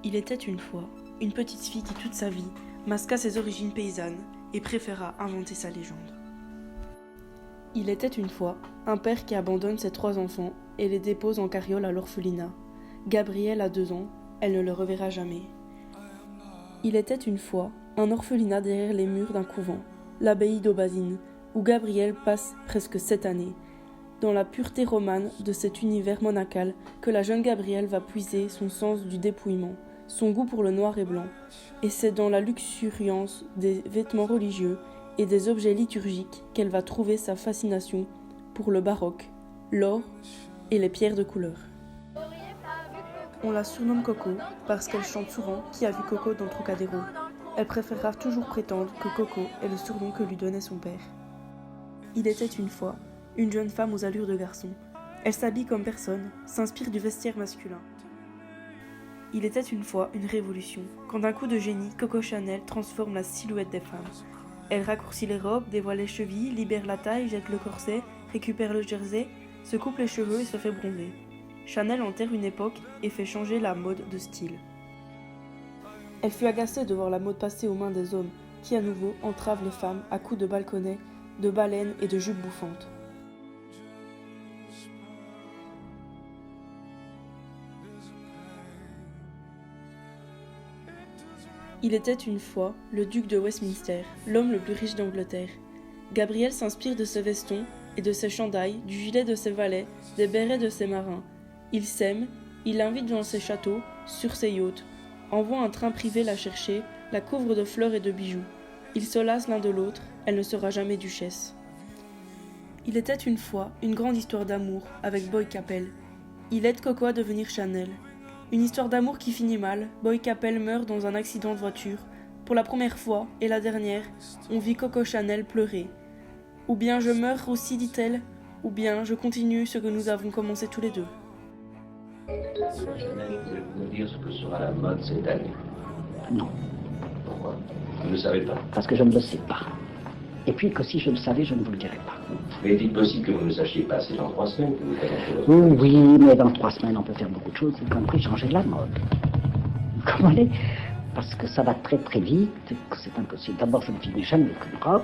Il était une fois une petite fille qui toute sa vie masqua ses origines paysannes et préféra inventer sa légende. Il était une fois un père qui abandonne ses 3 enfants et les dépose en carriole à l'orphelinat. Gabrielle a 2 ans, elle ne le reverra jamais. Il était une fois un orphelinat derrière les murs d'un couvent, l'abbaye d'Aubazine, où Gabrielle passe presque 7 années, dans la pureté romane de cet univers monacal que la jeune Gabrielle va puiser son sens du dépouillement, son goût pour le noir et blanc, et c'est dans la luxuriance des vêtements religieux et des objets liturgiques qu'elle va trouver sa fascination pour le baroque, l'or et les pierres de couleur. On la surnomme Coco parce qu'elle chante souvent « Qui a vu Coco dans Trocadéro ?» Elle préférera toujours prétendre que Coco est le surnom que lui donnait son père. Il était une fois une jeune femme aux allures de garçon. Elle s'habille comme personne, s'inspire du vestiaire masculin. Il était une fois une révolution, quand d'un coup de génie, Coco Chanel transforme la silhouette des femmes. Elle raccourcit les robes, dévoile les chevilles, libère la taille, jette le corset, récupère le jersey, se coupe les cheveux et se fait bronzer. Chanel enterre une époque et fait changer la mode de style. Elle fut agacée de voir la mode passer aux mains des hommes, qui à nouveau entravent les femmes à coups de balconnets, de baleines et de jupes bouffantes. Il était une fois le duc de Westminster, l'homme le plus riche d'Angleterre. Gabrielle s'inspire de ses vestons et de ses chandails, du gilet de ses valets, des bérets de ses marins. Il s'aime, il l'invite dans ses châteaux, sur ses yachts, envoie un train privé la chercher, la couvre de fleurs et de bijoux. Ils s'enlacent l'un de l'autre, elle ne sera jamais duchesse. Il était une fois une grande histoire d'amour avec Boy Capel. Il aide Coco à devenir Chanel. Une histoire d'amour qui finit mal, Boy Capel meurt dans un accident de voiture. Pour la première fois, et la dernière, on vit Coco Chanel pleurer. Ou bien je meurs aussi, dit-elle, ou bien je continue ce que nous avons commencé tous les deux. Chanel, vous pouvez vous dire ce que sera la mode cette année? Non, Pourquoi? Vous ne le savez pas. parce que je ne le sais pas. Et puis que si je le savais, je ne vous le dirais pas. Mais est-il possible que vous ne le sachiez pas? C'est dans 3 semaines que vous faites un peu. Oui, mais dans 3 semaines, on peut faire beaucoup de choses, y compris changer la mode. Vous comprenez? Parce que ça va très très vite, et que c'est impossible. D'abord, je ne finis jamais qu'une robe,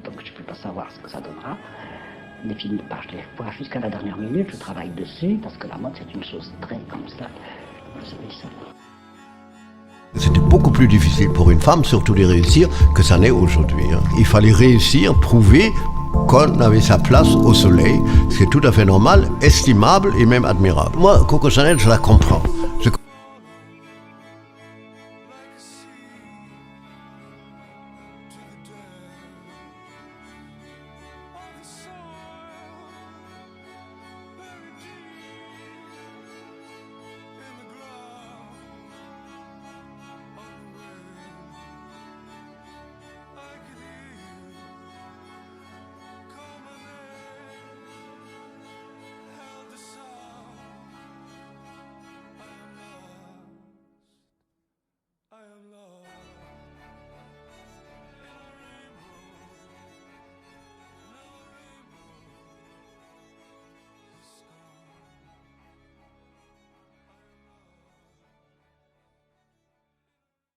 donc je ne peux pas savoir ce que ça donnera. Les films de page, je les vois jusqu'à la dernière minute, je travaille dessus, parce que la mode, c'est une chose très comme ça. Vous savez ça. C'était beaucoup plus difficile pour une femme, surtout de réussir, que ça n'est aujourd'hui. Il fallait réussir, prouver qu'on avait sa place au soleil, ce qui est tout à fait normal, estimable et même admirable. Moi, Coco Chanel, je la comprends.